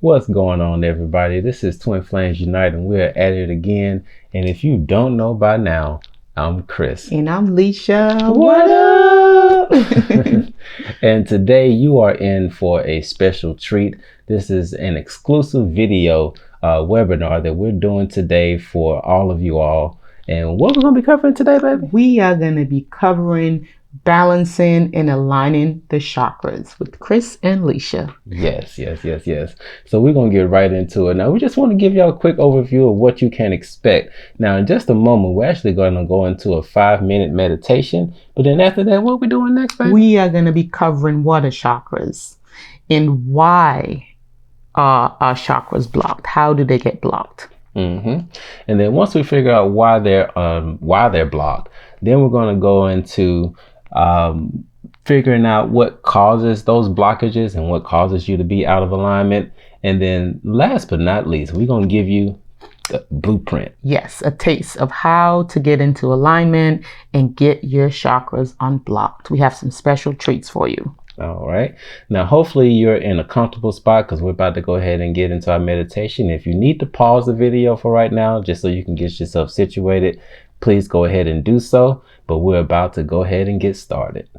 What's going on, everybody? This is Twin Flames Unite, and we're at it again. And if you don't know by now, I'm Chris. And I'm Leisha. What up? And today you are in for a special treat. This is an exclusive video webinar that we're doing today for all of you all. And what we're going to be covering today, baby? We are going to be covering balancing and aligning the chakras with Chris and Leisha. Yes. So we're going to get right into it. Now, we just want to give y'all a quick overview of what you can expect. Now, in just a moment, we're actually going to go into a 5-minute meditation. But then after that, what are we doing next, baby? We are going to be covering what are chakras and why are our chakras blocked. How do they get blocked? And then once we figure out why they're blocked, then we're going to go into figuring out what causes those blockages and what causes you to be out of alignment. And then last but not least, we're going to give you the blueprint. Yes, a taste of how to get into alignment and get your chakras unblocked. We have some special treats for you. All right. Now, hopefully you're in a comfortable spot because we're about to go ahead and get into our meditation. If you need to pause the video for right now, just so you can get yourself situated, please go ahead and do so. But we're about to go ahead and get started.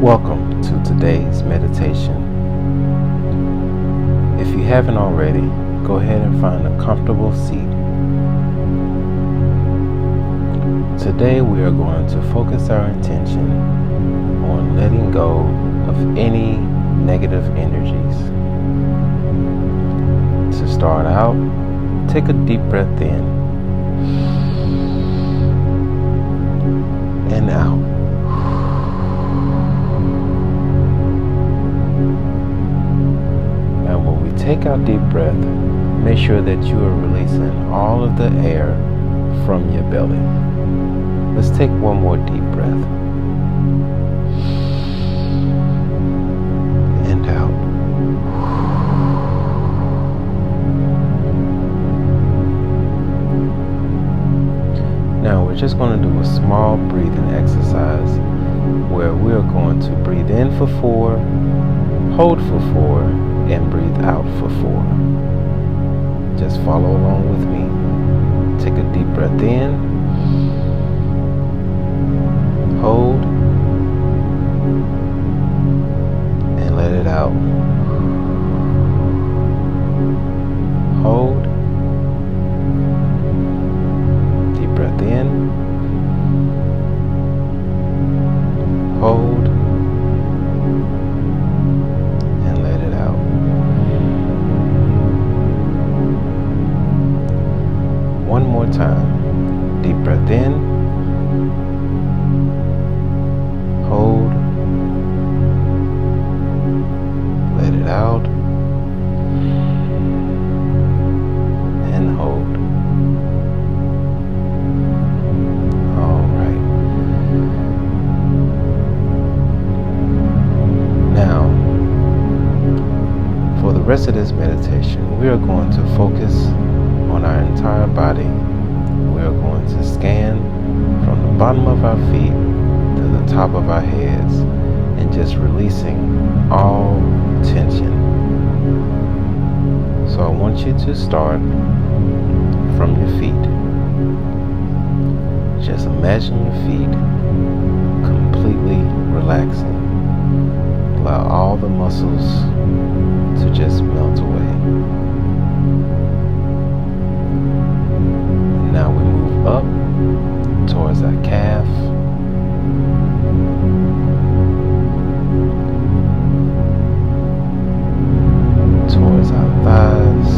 Welcome to today's meditation. If you haven't already, go ahead and find a comfortable seat. Today we are going to focus our intention on letting go of any negative energies. To start out, take a deep breath in and out. Take our deep breath. Make sure that you are releasing all of the air from your belly. Let's take one more deep breath. And out. Now we're just going to do a small breathing exercise where we're going to breathe in for 4, hold for 4, and breathe out for 4. Just follow along with me. Take a deep breath in, hold, and let it out. Hold, deep breath in, hold, one more time. Deep breath in, hold, let it out, and hold. All right. Now, for the rest of this meditation, we are going to focus on our entire body. We are going to scan from the bottom of our feet to the top of our heads and just releasing all tension. So I want you to start from your feet. Just imagine your feet completely relaxing. Allow all the muscles to just melt away. Now we move up towards our calf, towards our thighs.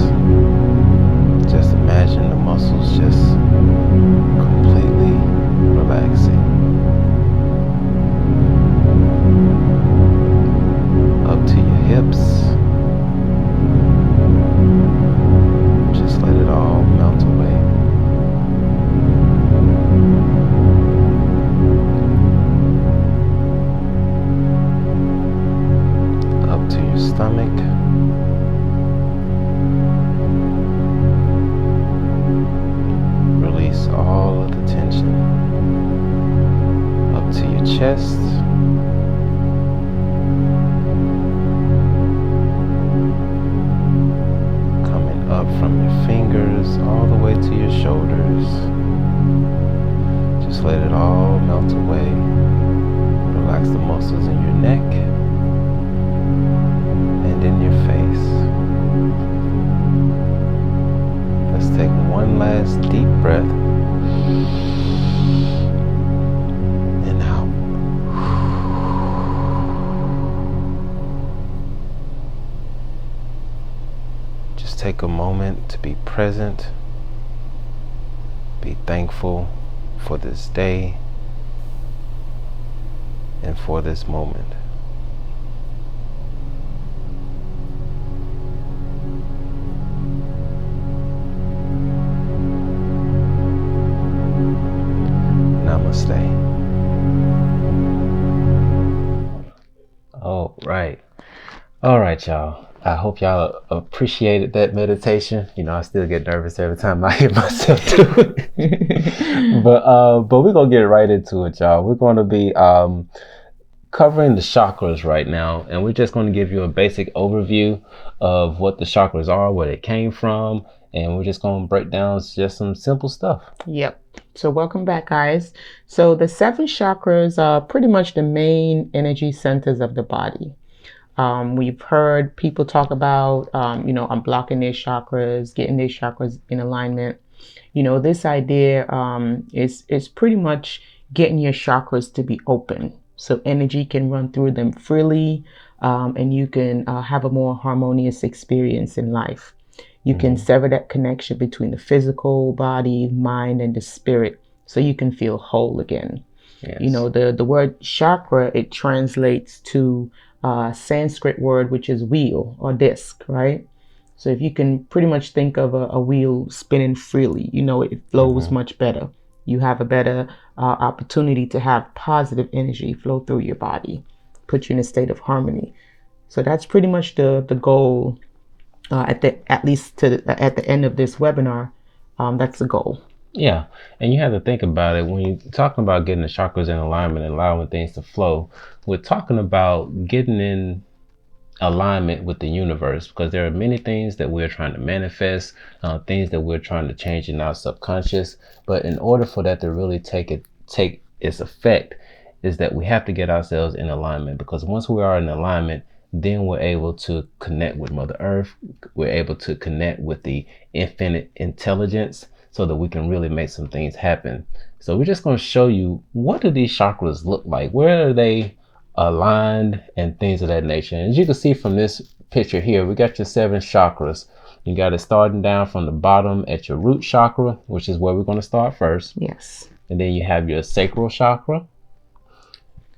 Just imagine the muscles just completely relaxing. chest. Coming up from your fingers all the way to your shoulders. Just let it all melt away. Relax the muscles in your neck and in your face. Let's take one last deep breath. And out. Just take a moment to be present. Be thankful for this day and for this moment. Namaste. All right, y'all. I hope y'all appreciated that meditation. You know, I still get nervous every time I hear myself do it. But we're gonna get right into it, y'all. We're gonna be covering the chakras right now, and we're just going to give you a basic overview of what the chakras are, where they came from, and we're just going to break down just some simple stuff. Yep. So welcome back, guys. So the 7 chakras are pretty much the main energy centers of the body. We've heard people talk about, unblocking their chakras, getting their chakras in alignment. You know, this idea is pretty much getting your chakras to be open, so energy can run through them freely, and you can have a more harmonious experience in life. You can sever that connection between the physical body, mind, and the spirit, so you can feel whole again. Yes. You know, the word chakra, it translates to Sanskrit word, which is wheel or disc, right? So if you can pretty much think of a wheel spinning freely, you know, it flows much better. You have a better opportunity to have positive energy flow through your body, put you in a state of harmony. So that's pretty much the goal, at the end of this webinar. That's the goal. Yeah, and you have to think about it when you're talking about getting the chakras in alignment and allowing things to flow. We're talking about getting in alignment with the universe, because there are many things that we're trying to manifest, things that we're trying to change in our subconscious. But in order for that to really take its effect, is that we have to get ourselves in alignment, because once we are in alignment, then we're able to connect with Mother Earth. We're able to connect with the infinite intelligence, so that we can really make some things happen. So we're just going to show you, what do these chakras look like? Where are they aligned and things of that nature? And as you can see from this picture here, we got your 7 chakras. You got it starting down from the bottom at your root chakra, which is where we're going to start first. Yes. And then you have your sacral chakra.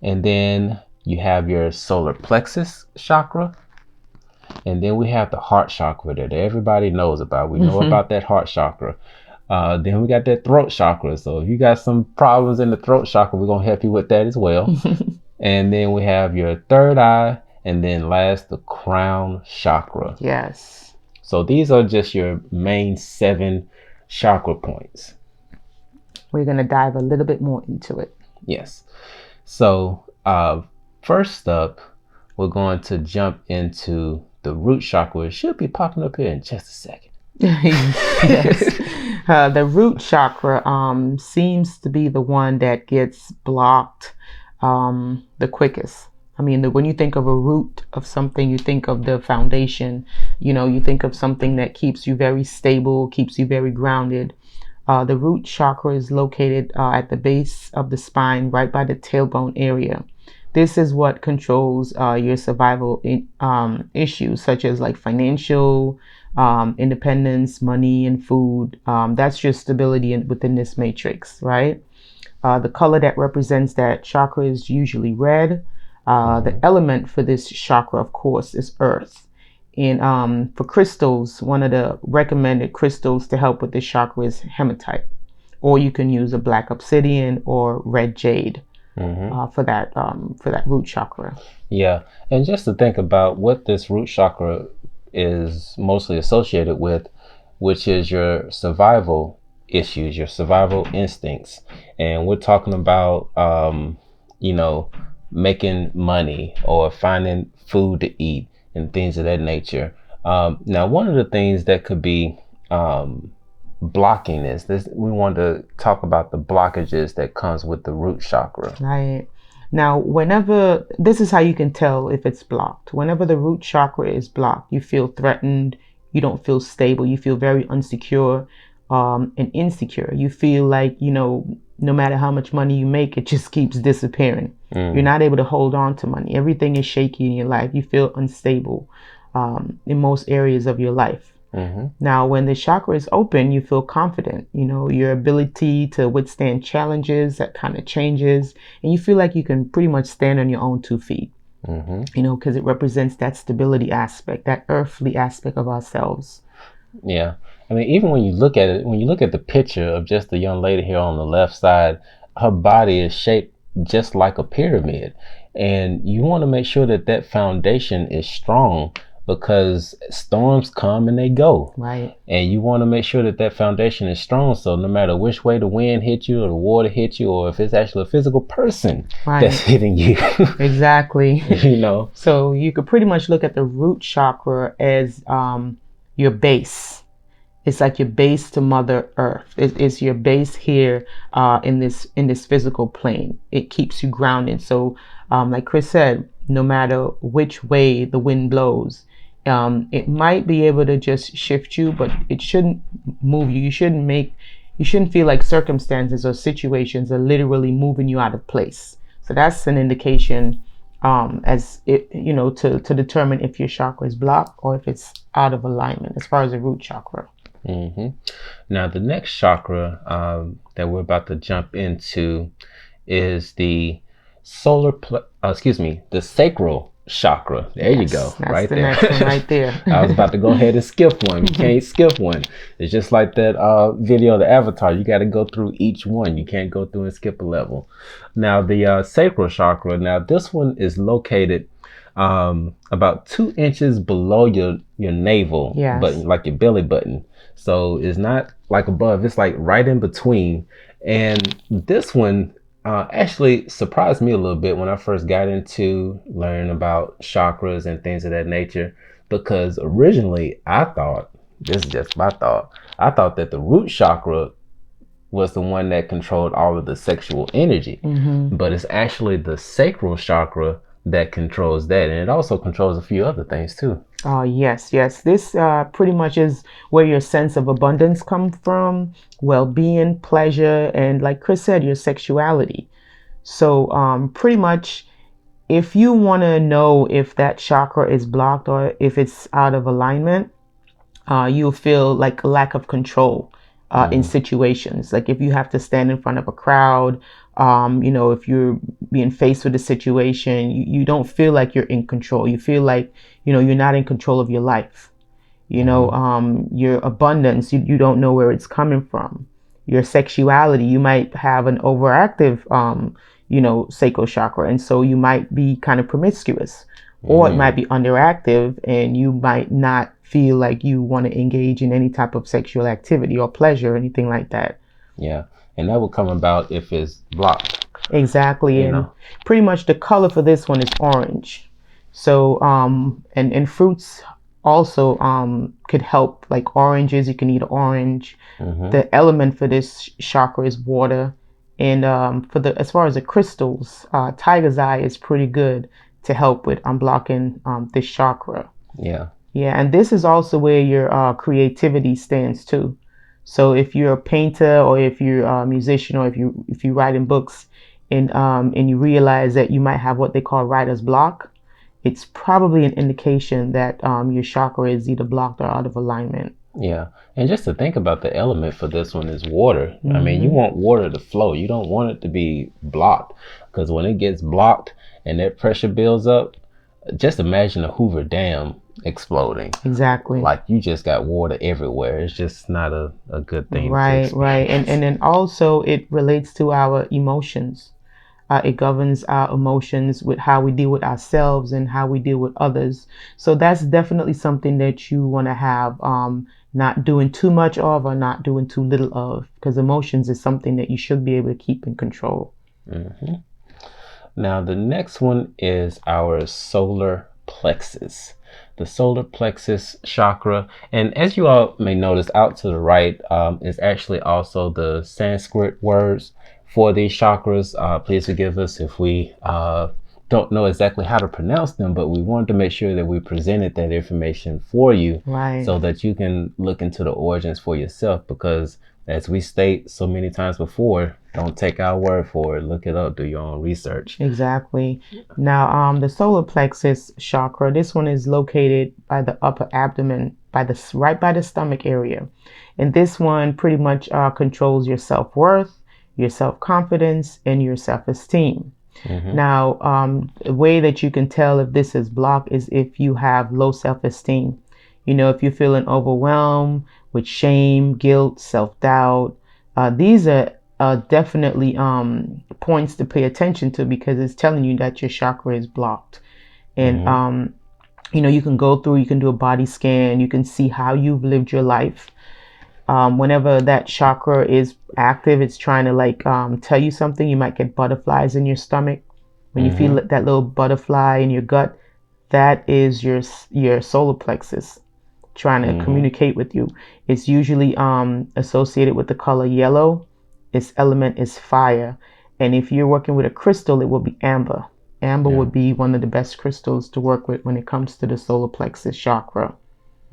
And then you have your solar plexus chakra. And then we have the heart chakra that everybody knows about. We know about that heart chakra. Then we got that throat chakra. So if you got some problems in the throat chakra, we're going to help you with that as well. And then we have your third eye, and then last, the crown chakra. Yes. So these are just your main 7 chakra points. We're going to dive a little bit more into it. Yes. So first up, we're going to jump into the root chakra. It should be popping up here in just a second. Yes. The root chakra seems to be the one that gets blocked the quickest. I mean, when you think of a root of something, you think of the foundation. You know, you think of something that keeps you very stable, keeps you very grounded. The root chakra is located at the base of the spine, right by the tailbone area. This is what controls your survival issues, such as like financial independence, money, and food. That's your stability within this matrix, right? The color that represents that chakra is usually red. The element for this chakra, of course, is earth. And for crystals, one of the recommended crystals to help with this chakra is hematite, or you can use a black obsidian or red jade for that root chakra. Yeah, and just to think about what this root chakra is mostly associated with, which is your survival issues, your survival instincts. And we're talking about making money or finding food to eat and things of that nature. Now, one of the things that could be blocking this, we want to talk about the blockages that comes with the root chakra. Right. Now, whenever, this is how you can tell if it's blocked. Whenever the root chakra is blocked, you feel threatened, you don't feel stable, you feel very insecure, and insecure. You feel like, no matter how much money you make, it just keeps disappearing. You're not able to hold on to money. Everything is shaky in your life. You feel unstable in most areas of your life. Now, when the chakra is open, you feel confident, your ability to withstand challenges, that kind of changes, and you feel like you can pretty much stand on your own 2 feet, because it represents that stability aspect, that earthly aspect of ourselves. Yeah. I mean, even when you look at it, when you look at the picture of just the young lady here on the left side, her body is shaped just like a pyramid. And you want to make sure that that foundation is strong, because storms come and they go. Right. And you want to make sure that that foundation is strong. So no matter which way the wind hit you or the water hit you, or if it's actually a physical person that's hitting you. Exactly. So you could pretty much look at the root chakra as your base. It's like your base to Mother Earth. It's your base here in this physical plane. It keeps you grounded. So like Chris said, no matter which way the wind blows, it might be able to just shift you, but it shouldn't move you. You shouldn't feel like circumstances or situations are literally moving you out of place. So that's an indication as it, to determine if your chakra is blocked or if it's out of alignment as far as the root chakra. Now, the next chakra that we're about to jump into is the the sacral chakra. There you go. That's right the there. Next one right there. I was about to go ahead and skip one. You can't skip one. It's just like that video of the Avatar. You got to go through each one. You can't go through and skip a level. Now, the sacral chakra. Now, this one is located about 2 inches below your navel, but like your belly button. So it's not like above, it's like right in between. And this one actually surprised me a little bit when I first got into learning about chakras and things of that nature, because originally I thought, this is just my thought, I thought that the root chakra was the one that controlled all of the sexual energy, but it's actually the sacral chakra that controls that, and it also controls a few other things too. Yes. This pretty much is where your sense of abundance comes from, well-being, pleasure, and like Chris said, your sexuality. So pretty much, if you want to know if that chakra is blocked or if it's out of alignment, you'll feel like a lack of control in situations. Like if you have to stand in front of a crowd, if you're being faced with a situation, you don't feel like you're in control. You feel like, you're not in control of your life. Your abundance, you don't know where it's coming from. Your sexuality, you might have an overactive, sacral chakra. And so you might be kind of promiscuous, or it might be underactive, and you might not feel like you want to engage in any type of sexual activity or pleasure or anything like that. Yeah. And that will come about if it's blocked. Exactly. And pretty much the color for this one is orange. So, and fruits also could help, like oranges. You can eat orange. The element for this chakra is water. And as far as the crystals, tiger's eye is pretty good to help with unblocking this chakra. Yeah. Yeah, and this is also where your creativity stands too. So if you're a painter, or if you're a musician, or if you write in books, and you realize that you might have what they call writer's block, it's probably an indication that your chakra is either blocked or out of alignment. Yeah, and just to think about the element for this one is water. I mean, you want water to flow. You don't want it to be blocked, because when it gets blocked and that pressure builds up, just imagine a Hoover Dam exploding. Exactly. Like you just got water everywhere. It's just not a good thing. Right. And then also it relates to our emotions. It governs our emotions with how we deal with ourselves and how we deal with others. So that's definitely something that you want to have, not doing too much of or not doing too little of, because emotions is something that you should be able to keep in control. Now, the next one is our solar plexus. The solar plexus chakra. And as you all may notice, out to the right is actually also the Sanskrit words for these chakras. Please forgive us if we don't know exactly how to pronounce them, but we wanted to make sure that we presented that information for you, Right. so that you can look into the origins for yourself. Because as we state so many times before, don't take our word for it. Look it up. Do your own research. Exactly. Now, the solar plexus chakra, this one is located by the upper abdomen, right by the stomach area. And this one pretty much controls your self-worth, your self-confidence, and your self-esteem. Now, the way that you can tell if this is blocked is if you have low self-esteem. If you're feeling overwhelmed with shame, guilt, self-doubt, these are definitely points to pay attention to, because it's telling you that your chakra is blocked. And you can go through, you can do a body scan, you can see how you've lived your life. Whenever that chakra is active, it's trying to tell you something. You might get butterflies in your stomach. When you feel that little butterfly in your gut, that is your solar plexus trying to communicate with you. It's usually associated with the color yellow. Its element is fire. And if you're working with a crystal, it will be amber. Amber would be one of the best crystals to work with when it comes to the solar plexus chakra.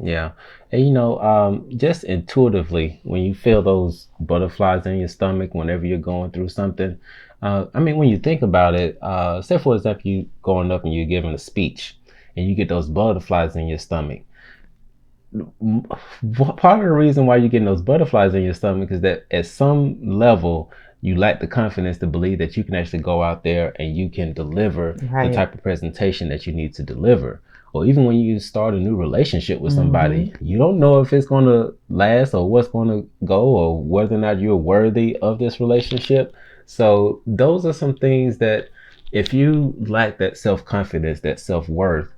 Yeah. And just intuitively, when you feel those butterflies in your stomach, whenever you're going through something, when you think about it, say for example, you going up and you're giving a speech and you get those butterflies in your stomach. Part of the reason why you're getting those butterflies in your stomach is that at some level, you lack the confidence to believe that you can actually go out there and you can deliver the type of presentation that you need to deliver. Or even when you start a new relationship with somebody, you don't know if it's going to last or what's going to go, or whether or not you're worthy of this relationship. So those are some things that if you lack that self-confidence, that self-worth,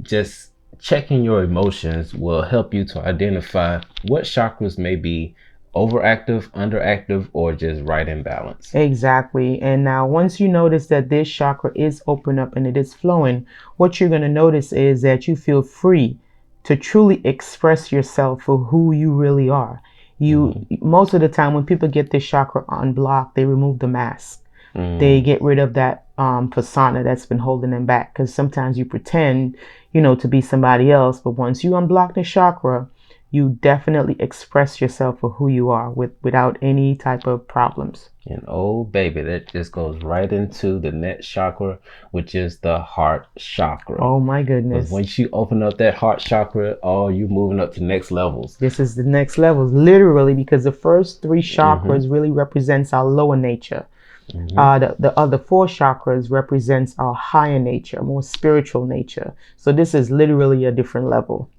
just checking your emotions will help you to identify what chakras may be overactive, underactive, or just right in balance. Exactly. And now once you notice that this chakra is open up and it is flowing, what you're going to notice is that you feel free to truly express yourself for who you really are. Most of the time when people get this chakra unblocked, they remove the mask. They get rid of that persona that's been holding them back, because sometimes you pretend, to be somebody else. But once you unblock the chakra, you definitely express yourself for who you are without any type of problems. And oh baby, that just goes right into the next chakra, which is the heart chakra. Oh my goodness. Because once you open up that heart chakra, you're moving up to next levels. This is the next levels, literally, because the first three chakras really represents our lower nature. The other four chakras represents our higher nature, more spiritual nature. So this is literally a different level.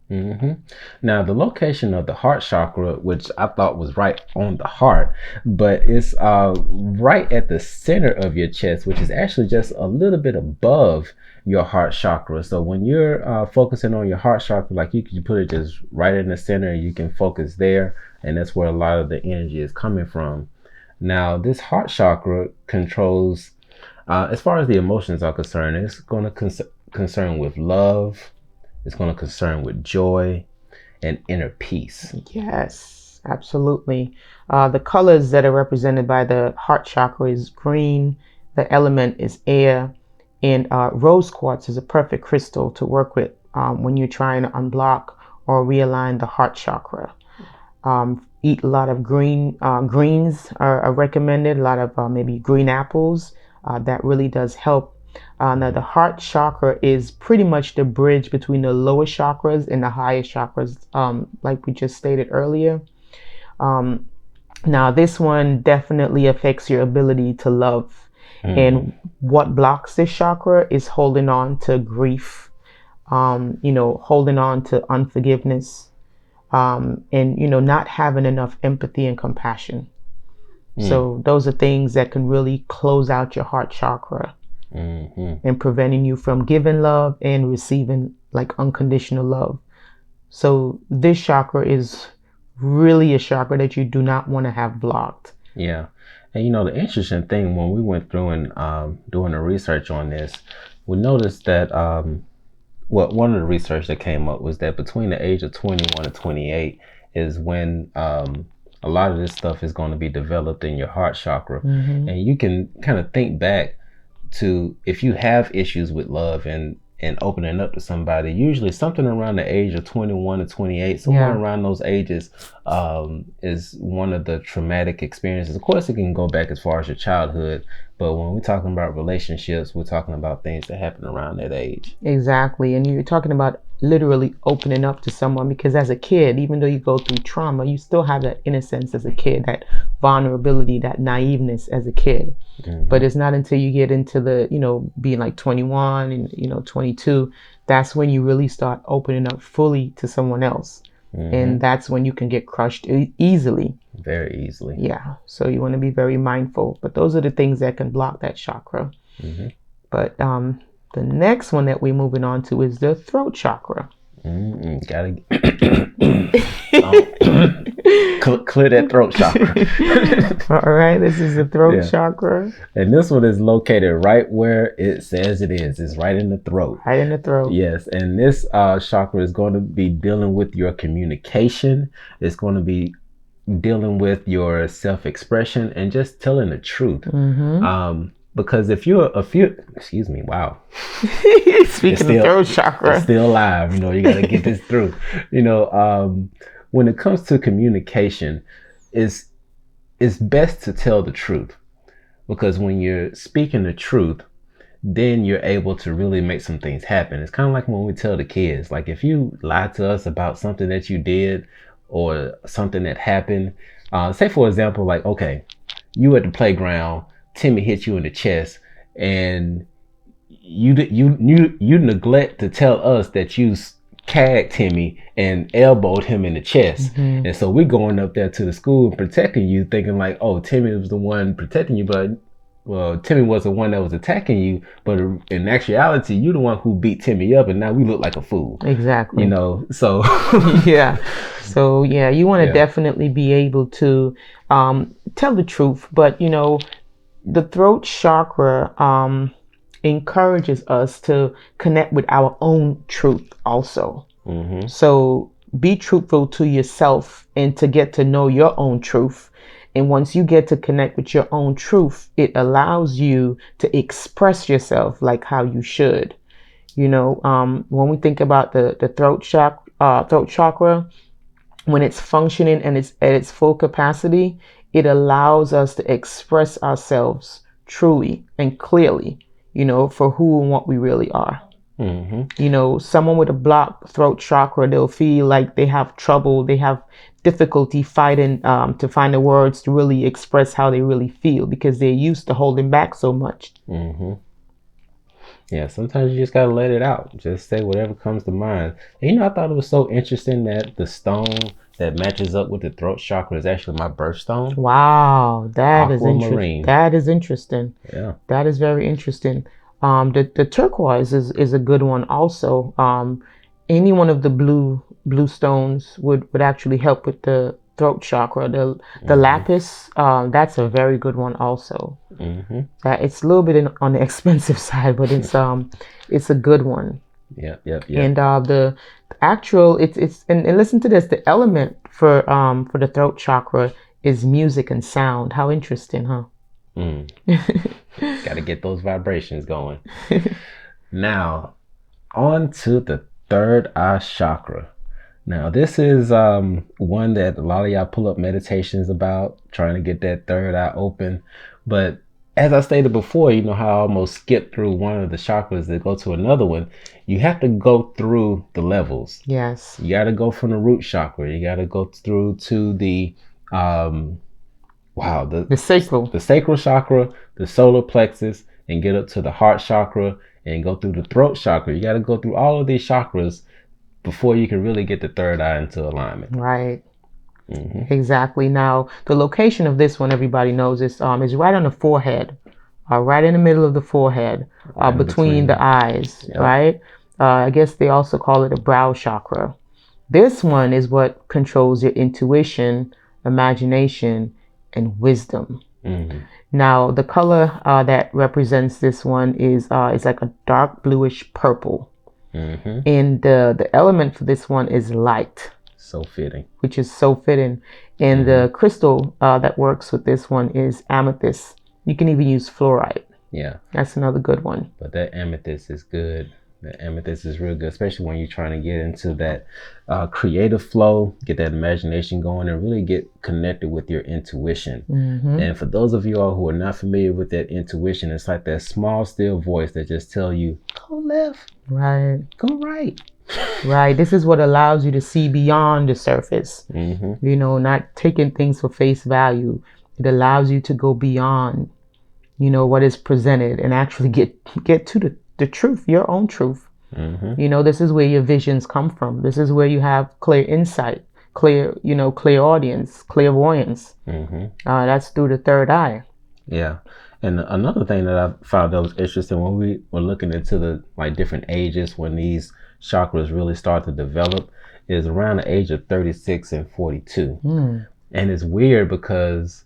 Now, the location of the heart chakra, which I thought was right on the heart, but it's right at the center of your chest, which is actually just a little bit above your heart chakra. So when you're focusing on your heart chakra, like you could put it just right in the center, you can focus there, and that's where a lot of the energy is coming from. Now, this heart chakra controls, as far as the emotions are concerned, it's going to concern with love. It's going to concern with joy and inner peace. Yes, absolutely. The colors that are represented by the heart chakra is green. The element is air. And rose quartz is a perfect crystal to work with when you're trying to unblock or realign the heart chakra. Eat a lot of greens are recommended, a lot of maybe green apples. That really does help. Now the heart chakra is pretty much the bridge between the lower chakras and the higher chakras, like we just stated earlier. Now this one definitely affects your ability to love. And what blocks this chakra is holding on to grief, holding on to unforgiveness, and not having enough empathy and compassion. So those are things that can really close out your heart chakra and preventing you from giving love and receiving unconditional love. So this chakra is really a chakra that you do not want to have blocked. Yeah. And the interesting thing when we went through and doing the research on this, we noticed that one of the research that came up was that between the age of 21 and 28 is when a lot of this stuff is going to be developed in your heart chakra. And you can kind of think back to if you have issues with love and opening up to somebody, usually something around the age of 21 to 28, somewhere around those ages, is one of the traumatic experiences. Of course, it can go back as far as your childhood, but when we're talking about relationships, we're talking about things that happen around that age. Exactly. And you're talking about literally opening up to someone, because as a kid, even though you go through trauma, you still have that innocence as a kid, that vulnerability, that naiveness as a kid. But it's not until you get into the, being like 21 and, 22, that's when you really start opening up fully to someone else. And that's when you can get crushed easily. Very easily. Yeah. So you want to be very mindful. But those are the things that can block that chakra. But the next one that we're moving on to is the throat chakra. Gotta clear that throat chakra. All right, this is the throat chakra. And this one is located right where it says it is. It's right in the throat. Right in the throat. Yes, and this chakra is going to be dealing with your communication. It's going to be dealing with your self-expression and just telling the truth. Because if you're excuse me, wow. Speaking of throat chakra. It's still alive, you got to get this through. When it comes to communication, it's best to tell the truth. Because when you're speaking the truth, then you're able to really make some things happen. It's kind of like when we tell the kids, like if you lie to us about something that you did or something that happened, say for example, like, okay, you at the playground, Timmy hit you in the chest, and you neglect to tell us that you tagged Timmy and elbowed him in the chest. And so we're going up there to the school and protecting you, thinking like, oh, Timmy was the one protecting you, but well, Timmy was the one that was attacking you, but in actuality, you're the one who beat Timmy up, and now we look like a fool. Exactly. So yeah. So yeah, you want to definitely be able to tell the truth, but the throat chakra encourages us to connect with our own truth also. So be truthful to yourself and to get to know your own truth. And once you get to connect with your own truth, it allows you to express yourself like how you should. When we think about the throat chakra, when it's functioning and it's at its full capacity, it allows us to express ourselves truly and clearly, for who and what we really are. Someone with a blocked throat chakra, they'll feel like they have trouble, they have difficulty fighting to find the words to really express how they really feel, because they're used to holding back so much. Yeah, sometimes you just gotta let it out. Just say whatever comes to mind. And I thought it was so interesting that the stone that matches up with the throat chakra is actually my birthstone. Wow, that is interesting. Aquamarine. That is interesting. Yeah, that is very interesting. The turquoise is a good one also. Any one of the blue stones would actually help with the throat chakra. The lapis, that's a very good one also. It's a little bit on the expensive side, but it's a good one. Yeah. And the actual it's and listen to this. The element for the throat chakra is music and sound. How interesting, huh? Got to get those vibrations going. Now, on to the third eye chakra. Now, this is one that a lot of y'all pull up meditations about, trying to get that third eye open. But as I stated before, how I almost skipped through one of the chakras to go to another one. You have to go through the levels. Yes. You got to go from the root chakra. You got to go through to the the sacral chakra, the solar plexus, and get up to the heart chakra and go through the throat chakra. You got to go through all of these chakras before you can really get the third eye into alignment. Right. Exactly. Now, the location of this one, everybody knows, is right on the forehead, right in the middle of the forehead, between the eyes, right? I guess they also call it a brow chakra. This one is what controls your intuition, imagination, and wisdom. Mm-hmm. Now, the color that represents this one is like a dark bluish purple. Mm-hmm. And the element for this one is light. So fitting. Which is so fitting. And the crystal that works with this one is amethyst. You can even use fluorite. Yeah. That's another good one. But that amethyst is good. The amethyst is real good, especially when you're trying to get into that creative flow, get that imagination going, and really get connected with your intuition. And for those of you all who are not familiar with that intuition, it's like that small, still voice that just tell you, go left, right, go right. Right. This is what allows you to see beyond the surface. You know, not taking things for face value. It allows you to go beyond, you know, what is presented and actually get to the truth, your own truth. You know, this is where your visions come from. This is where you have clear insight, clear audience, clairvoyance. That's through the third eye. Yeah. And another thing that I found that was interesting when we were looking into the different ages when these chakras really start to develop is around the age of 36 and 42. And it's weird because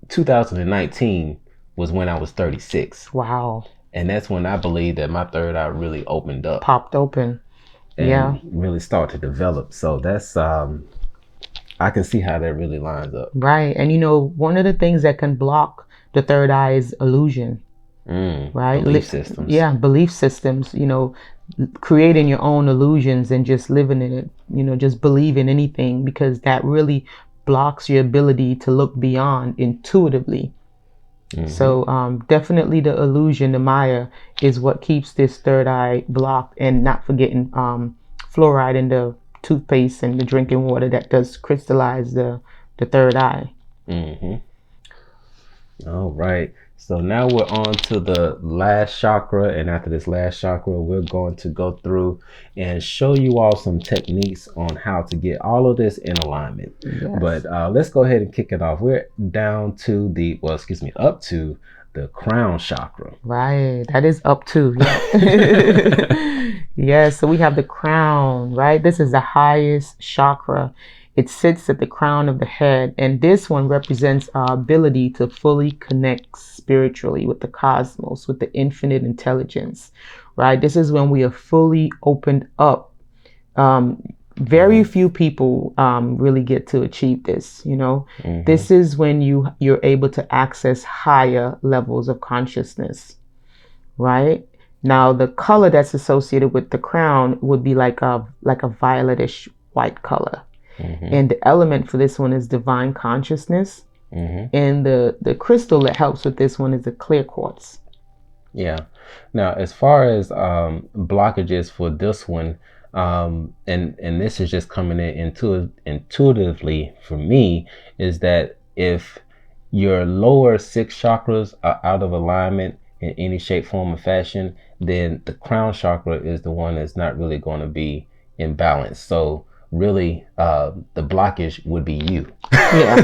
2019 was when I was 36. Wow. And that's when I believe that my third eye really opened up. Popped open. And really start to develop. So that's I can see how that really lines up. Right. And you know, one of the things that can block the third eye is illusion. Right? Belief systems. Yeah, belief systems, you know, creating your own illusions and just living in it, you know, just believe in anything, because that really blocks your ability to look beyond intuitively. So definitely the illusion, the Maya, is what keeps this third eye blocked. And not forgetting fluoride in the toothpaste and the drinking water that does crystallize the third eye. All right. So now we're on to the last chakra, and after this last chakra, we're going to go through and show you all some techniques on how to get all of this in alignment. But let's go ahead and kick it off. We're down to up to the crown chakra. Right. That is up to. Yeah. So we have the crown, right? This is the highest chakra. It sits at the crown of the head, and this one represents our ability to fully connect spiritually with the cosmos, with the infinite intelligence, right? This is when we are fully opened up. Very few people really get to achieve this, you know. This is when you're able to access higher levels of consciousness, right? Now, the color that's associated with the crown would be like a violetish white color. And the element for this one is divine consciousness. And the crystal that helps with this one is the clear quartz. Yeah. Now, as far as blockages for this one, and this is just coming in intuitively for me, is that if your lower 6 chakras are out of alignment in any shape, form, or fashion, then the crown chakra is the one that's not really going to be in balance. So really the blockage would be you. Yeah,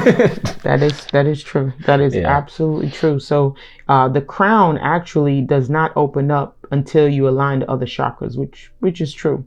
that is true. That is absolutely true. So the crown actually does not open up until you align the other chakras, which is true.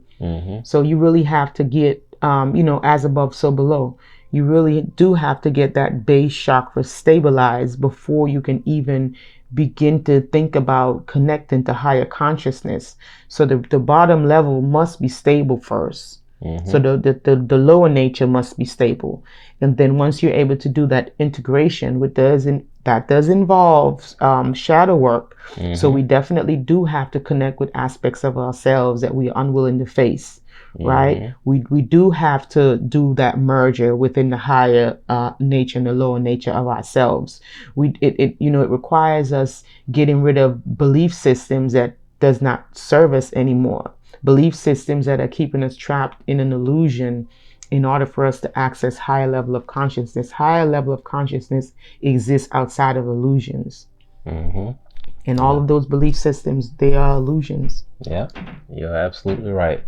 So you really have to get you know, as above so below. You really do have to get that base chakra stabilized before you can even begin to think about connecting to higher consciousness. So the bottom level must be stable first. So the lower nature must be stable, and then once you're able to do that integration, that does involve shadow work. So we definitely do have to connect with aspects of ourselves that we are unwilling to face. Right? We do have to do that merger within the higher nature and the lower nature of ourselves. It requires us getting rid of belief systems that does not serve us anymore. Belief systems that are keeping us trapped in an illusion in order for us to access higher level of consciousness. Higher level of consciousness exists outside of illusions. And all of those belief systems, they are illusions. Yeah, you're absolutely right.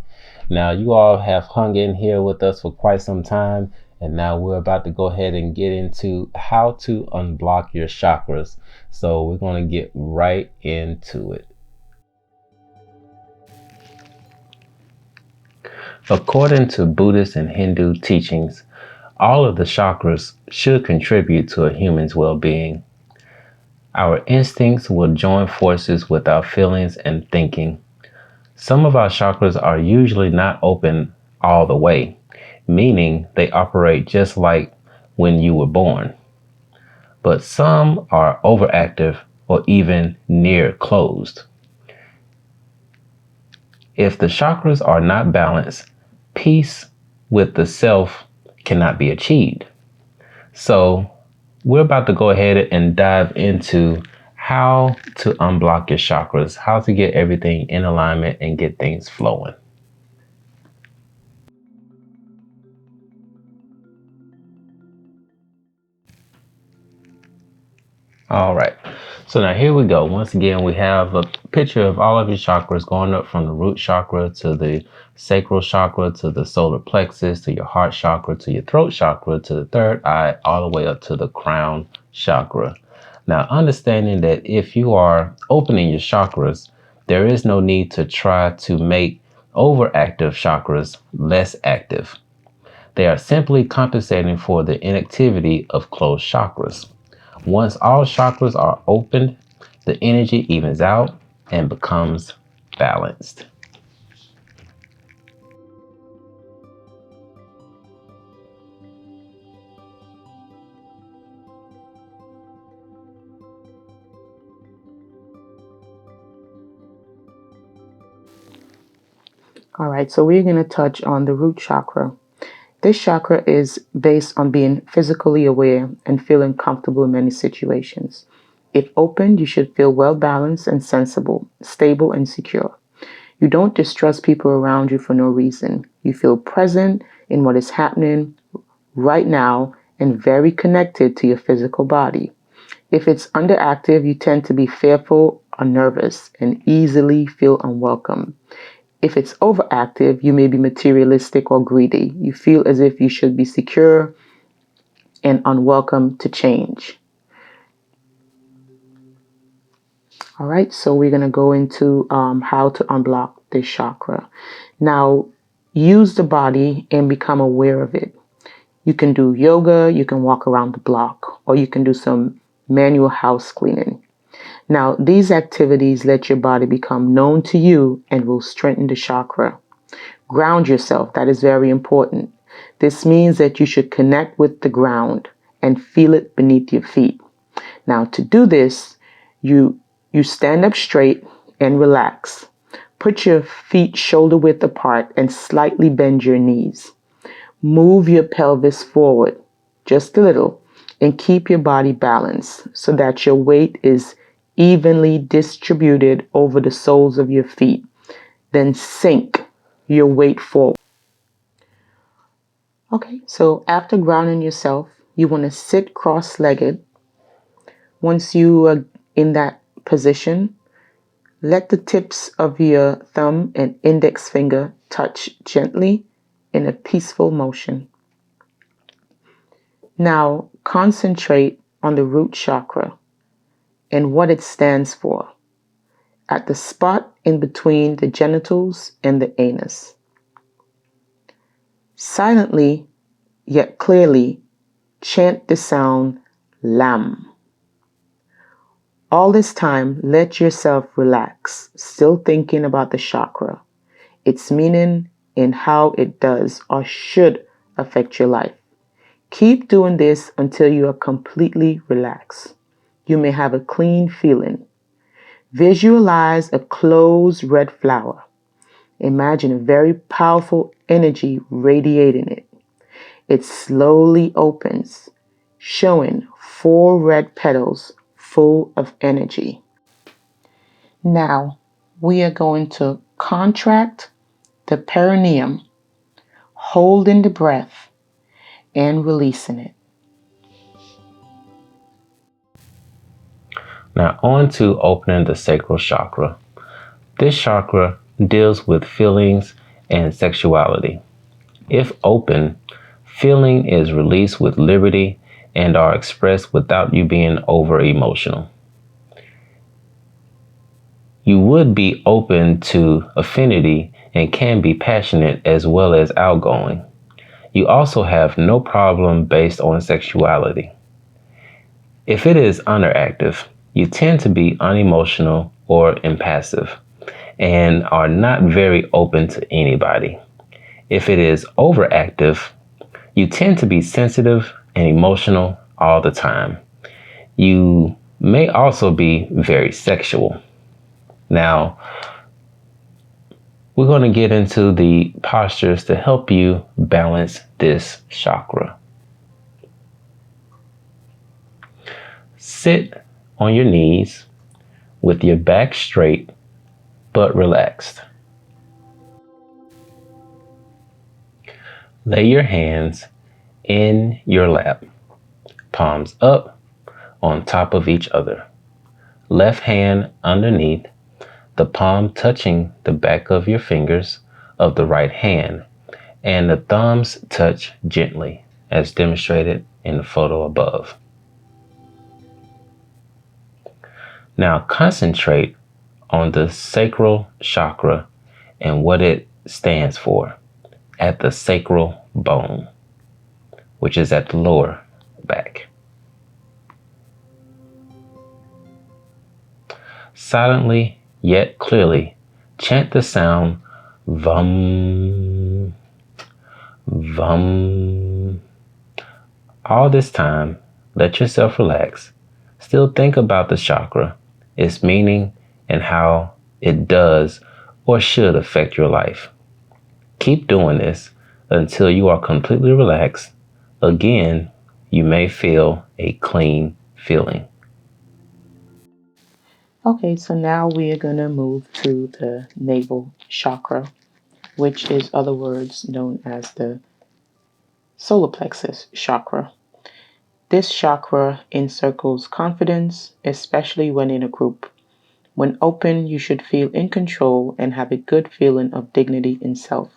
Now, you all have hung in here with us for quite some time, and now we're about to go ahead and get into how to unblock your chakras. So we're going to get right into it. According to Buddhist and Hindu teachings, All of the chakras should contribute to a human's well-being. Our instincts will join forces with our feelings and thinking. Some of our chakras are usually not open all the way, meaning they operate just like when you were born. But some are overactive or even near closed. If the chakras are not balanced, peace with the self cannot be achieved. So we're about to go ahead and dive into how to unblock your chakras, how to get everything in alignment and get things flowing. All right, so now here we go. Once again, we have a picture of all of your chakras going up from the root chakra to the sacral chakra to the solar plexus to your heart chakra to your throat chakra to the third eye, all the way up to the crown chakra. Now, understanding that if you are opening your chakras, there is no need to try to make overactive chakras less active. They are simply compensating for the inactivity of closed chakras. Once all chakras are opened, the energy evens out and becomes balanced. All right, so we're going to touch on the root chakra. This chakra is based on being physically aware and feeling comfortable in many situations. If opened, you should feel well balanced and sensible, stable and secure. You don't distrust people around you for no reason. You feel present in what is happening right now and very connected to your physical body. If it's underactive, you tend to be fearful or nervous and easily feel unwelcome. If it's overactive, you may be materialistic or greedy. You feel as if you should be secure and unwelcome to change. All right, so we're going to go into how to unblock this chakra. Now, use the body and become aware of it. You can do yoga, you can walk around the block, or you can do some manual house cleaning. Now, these activities let your body become known to you and will strengthen the chakra. Ground yourself. That is very important. This means that you should connect with the ground and feel it beneath your feet. Now, to do this, you stand up straight and relax. Put your feet shoulder width apart and slightly bend your knees. Move your pelvis forward just a little and keep your body balanced so that your weight is evenly distributed over the soles of your feet. Then sink your weight forward. Okay, so after grounding yourself, you want to sit cross-legged. Once you are in that position, let the tips of your thumb and index finger touch gently in a peaceful motion. Now, concentrate on the root chakra and what it stands for, at the spot in between the genitals and the anus. Silently, yet clearly, chant the sound Lam. All this time, let yourself relax, still thinking about the chakra, its meaning, and how it does or should affect your life. Keep doing this until you are completely relaxed. You may have a clean feeling. Visualize a closed red flower. Imagine a very powerful energy radiating it. It slowly opens, showing 4 red petals full of energy. Now, we are going to contract the perineum, holding the breath and releasing it. Now on to opening the sacral chakra. This chakra deals with feelings and sexuality. If open, feeling is released with liberty and are expressed without you being over emotional. You would be open to affinity and can be passionate as well as outgoing. You also have no problem based on sexuality. If it is underactive, you tend to be unemotional or impassive and are not very open to anybody. If it is overactive, you tend to be sensitive and emotional all the time. You may also be very sexual. Now, we're going to get into the postures to help you balance this chakra. Sit on your knees with your back straight but relaxed. Lay your hands in your lap, palms up on top of each other. Left hand underneath, the palm touching the back of your fingers of the right hand, and the thumbs touch gently, as demonstrated in the photo above. Now concentrate on the sacral chakra and what it stands for at the sacral bone, which is at the lower back. Silently yet clearly chant the sound VUM, VUM. All this time, let yourself relax. Still think about the chakra, its meaning, and how it does or should affect your life. Keep doing this until you are completely relaxed. Again, you may feel a clean feeling. Okay, so now we are going to move to the navel chakra, which is other words known as the solar plexus chakra. This chakra encircles confidence, especially when in a group. When open, you should feel in control and have a good feeling of dignity in self.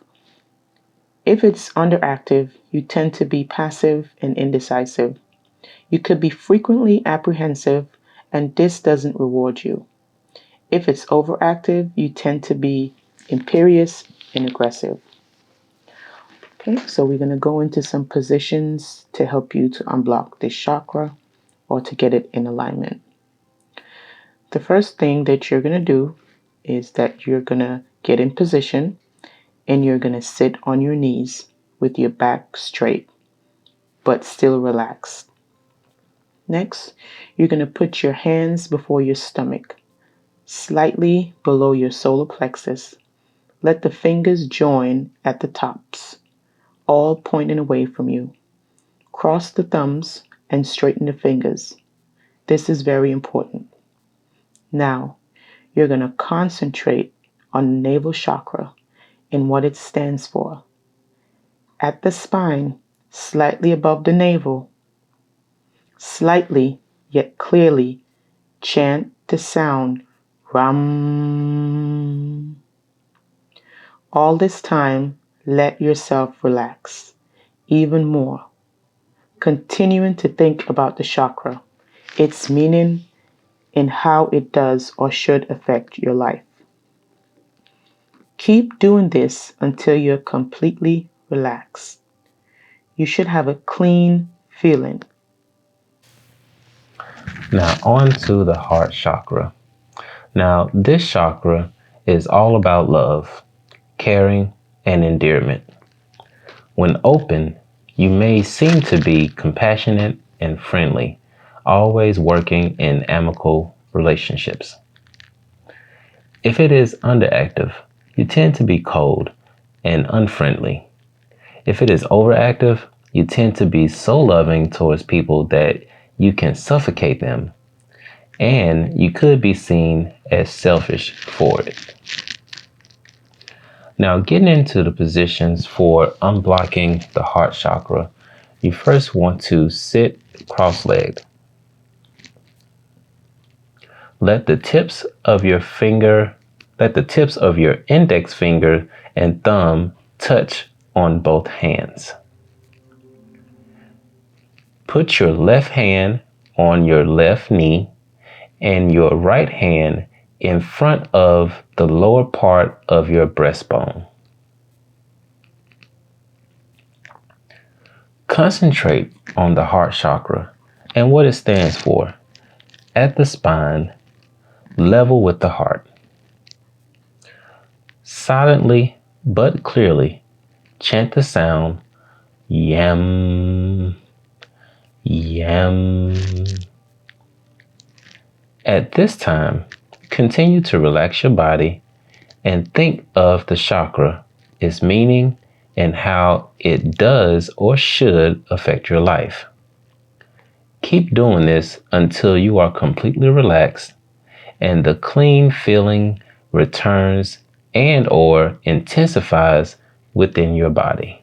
If it's underactive, you tend to be passive and indecisive. You could be frequently apprehensive, and this doesn't reward you. If it's overactive, you tend to be imperious and aggressive. Okay, so we're going to go into some positions to help you to unblock this chakra or to get it in alignment. The first thing that you're going to do is that you're going to get in position and you're going to sit on your knees with your back straight, but still relaxed. Next, you're going to put your hands before your stomach, slightly below your solar plexus. Let the fingers join at the tops, all pointing away from you. Cross the thumbs and straighten the fingers. This is very important. Now, you're going to concentrate on the navel chakra and what it stands for. At the spine, slightly above the navel, slightly yet clearly chant the sound Ram. All this time, let yourself relax even more, continuing to think about the chakra, its meaning, and how it does or should affect your life. Keep doing this until you're completely relaxed. You should have a clean feeling. Now on to the heart chakra. Now this chakra is all about love, caring, and endearment. When open, you may seem to be compassionate and friendly, always working in amicable relationships. If it is underactive, you tend to be cold and unfriendly. If it is overactive, you tend to be so loving towards people that you can suffocate them, and you could be seen as selfish for it. Now, getting into the positions for unblocking the heart chakra, you first want to sit cross-legged. Let the tips of your index finger and thumb touch on both hands. Put your left hand on your left knee and your right hand in front of the lower part of your breastbone. Concentrate on the heart chakra and what it stands for. At the spine, level with the heart. Silently but clearly, chant the sound Yam, Yam. At this time, continue to relax your body and think of the chakra, its meaning, and how it does or should affect your life. Keep doing this until you are completely relaxed and the clean feeling returns and or intensifies within your body.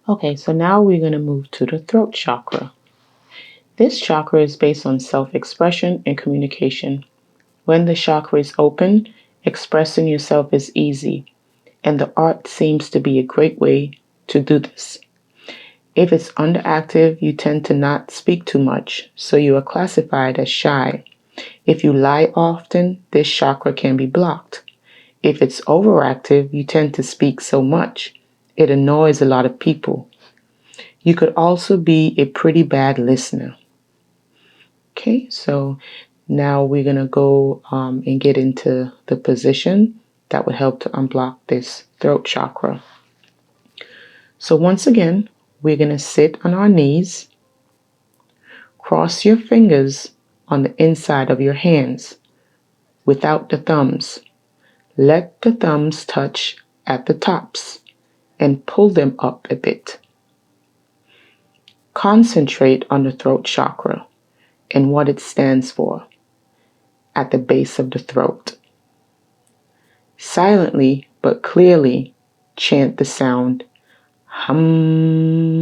Okay, so now we're going to move to the throat chakra. This chakra is based on self-expression and communication. When the chakra is open, expressing yourself is easy, and the art seems to be a great way to do this. If it's underactive, you tend to not speak too much, so you are classified as shy. If you lie often, this chakra can be blocked. If it's overactive, you tend to speak so much. It annoys a lot of people. You could also be a pretty bad listener. Okay, so now we're going to go and get into the position that would help to unblock this throat chakra. So once again, we're going to sit on our knees. Cross your fingers on the inside of your hands without the thumbs. Let the thumbs touch at the tops and pull them up a bit. Concentrate on the throat chakra and what it stands for at the base of the throat. Silently but clearly chant the sound hum,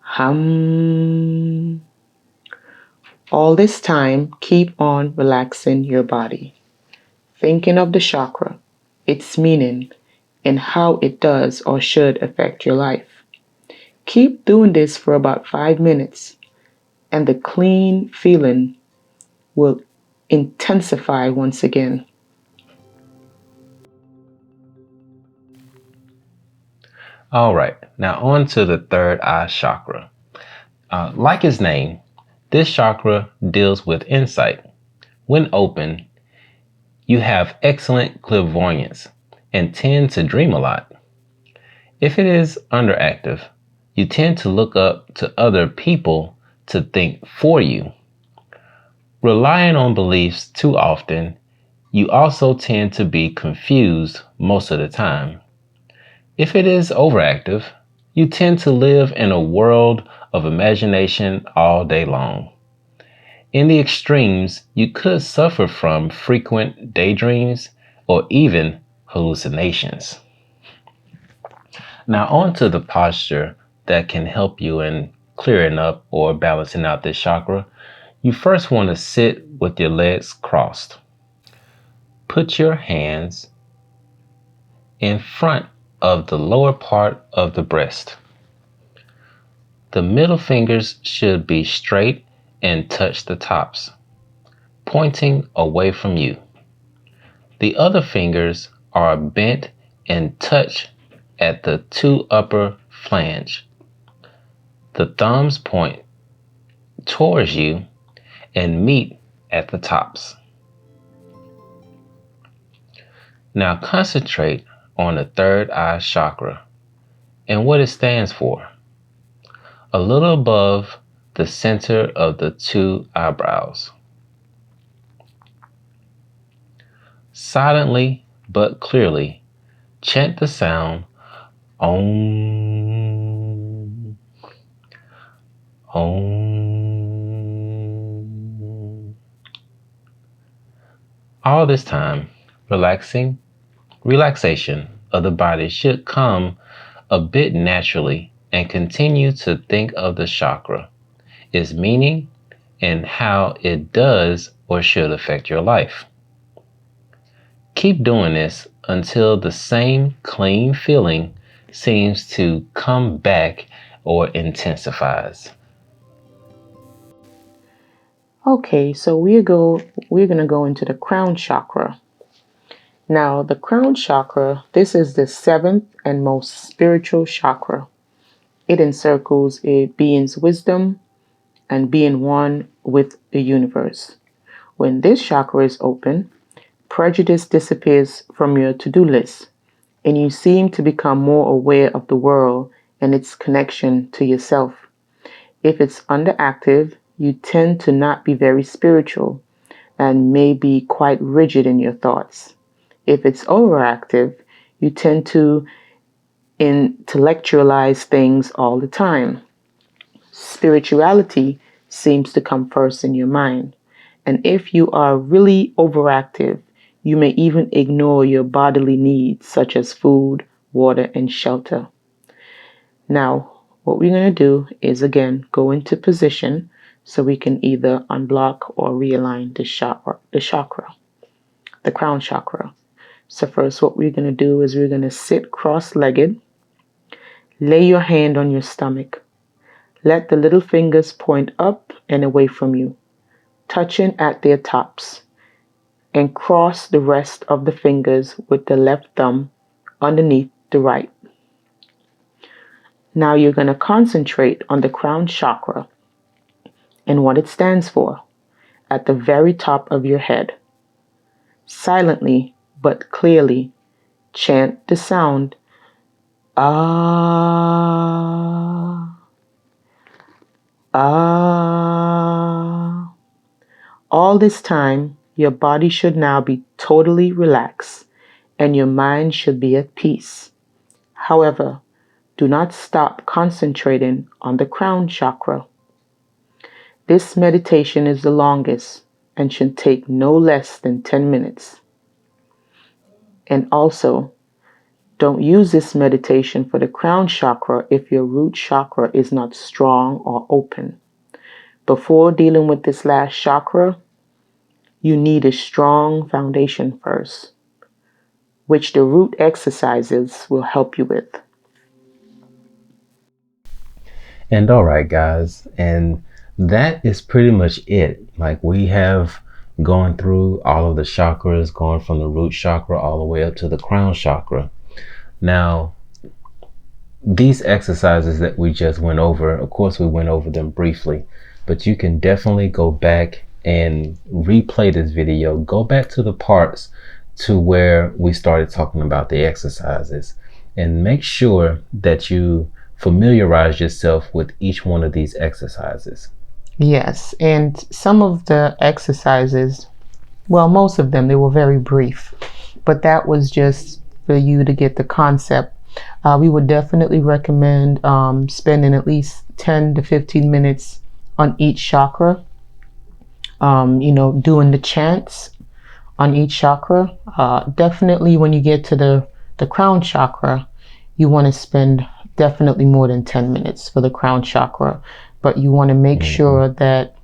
hum. All this time, keep on relaxing your body, thinking of the chakra, its meaning, and how it does or should affect your life. Keep doing this for about 5 minutes, and the clean feeling will intensify once again. All right, now on to the third eye chakra. Like its name, this chakra deals with insight. When open, you have excellent clairvoyance and tend to dream a lot. If it is underactive, you tend to look up to other people to think for you. Relying on beliefs too often, you also tend to be confused most of the time. If it is overactive, you tend to live in a world of imagination all day long. In the extremes, you could suffer from frequent daydreams or even hallucinations. Now, on to the posture that can help you in clearing up or balancing out this chakra. You first want to sit with your legs crossed. Put your hands in front of the lower part of the breast. The middle fingers should be straight and touch the tops, pointing away from you. The other fingers are bent and touch at the two upper flange. The thumbs point towards you and meet at the tops. Now concentrate on the third eye chakra and what it stands for. A little above the center of the two eyebrows. Silently but clearly chant the sound Om, Om. All this time, relaxation of the body should come a bit naturally and continue to think of the chakra, its meaning, and how it does or should affect your life. Keep doing this until the same clean feeling seems to come back or intensifies. Okay, so we're going to go into the crown chakra. Now, the crown chakra, this is the seventh and most spiritual chakra. It encircles a being's wisdom and being one with the universe. When this chakra is open, prejudice disappears from your to-do list, and you seem to become more aware of the world and its connection to yourself. If it's underactive, you tend to not be very spiritual and may be quite rigid in your thoughts. If it's overactive, you tend to intellectualize things all the time. Spirituality seems to come first in your mind. And if you are really overactive, you may even ignore your bodily needs, such as food, water, and shelter. Now, what we're going to do is, again, go into position so we can either unblock or realign the chakra, the crown chakra. So first, what we're going to do is we're going to sit cross-legged. Lay your hand on your stomach. Let the little fingers point up and away from you, touching at their tops, and cross the rest of the fingers with the left thumb underneath the right. Now you're going to concentrate on the crown chakra and what it stands for at the very top of your head. Silently but clearly chant the sound Ah, Ah. All this time, your body should now be totally relaxed and your mind should be at peace. However, do not stop concentrating on the crown chakra. This meditation is the longest and should take no less than 10 minutes. And also, don't use this meditation for the crown chakra if your root chakra is not strong or open. Before dealing with this last chakra, you need a strong foundation first, which the root exercises will help you with. And all right, guys, and that is pretty much it. Like, we have gone through all of the chakras, going from the root chakra all the way up to the crown chakra. Now, these exercises that we just went over, of course, we went over them briefly, but you can definitely go back and replay this video. Go back to the parts to where we started talking about the exercises, and make sure that you familiarize yourself with each one of these exercises. Yes, and some of the exercises, well, most of them, they were very brief, but that was just for you to get the concept. We would definitely recommend spending at least 10 to 15 minutes on each chakra, doing the chants on each chakra. Definitely when you get to the crown chakra, you want to spend definitely more than 10 minutes for the crown chakra, but you want to make sure that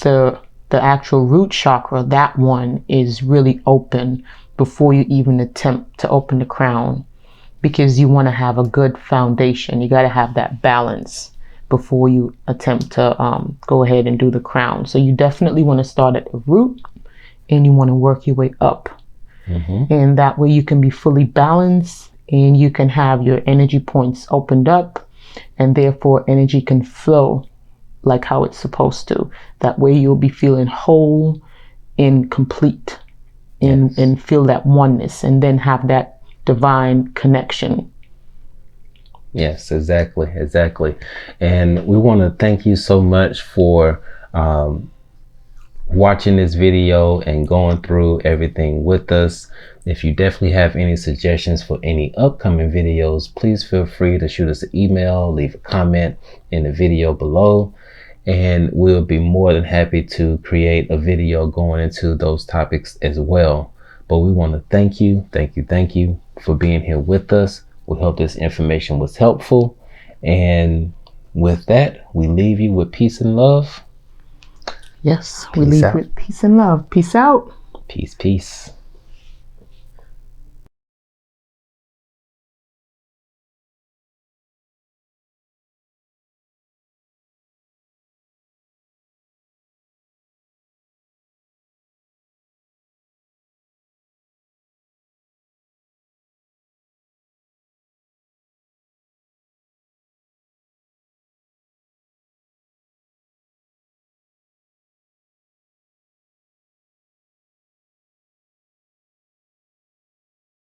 the actual root chakra, that one is really open before you even attempt to open the crown, because you want to have a good foundation. You got to have that balance before you attempt to go ahead and do the crown. So you definitely want to start at the root and you want to work your way up. And that way you can be fully balanced and you can have your energy points opened up, and therefore energy can flow like how it's supposed to. That way you'll be feeling whole and complete, and feel that oneness, and then have that divine connection. Yes, exactly. And we want to thank you so much for watching this video and going through everything with us. If you definitely have any suggestions for any upcoming videos, please feel free to shoot us an email, leave a comment in the video below, and we'll be more than happy to create a video going into those topics as well. But we want to thank you for being here with us. We hope this information was helpful, and with that, we leave you with peace and love. Yes, we leave with peace and love. Peace out. Peace.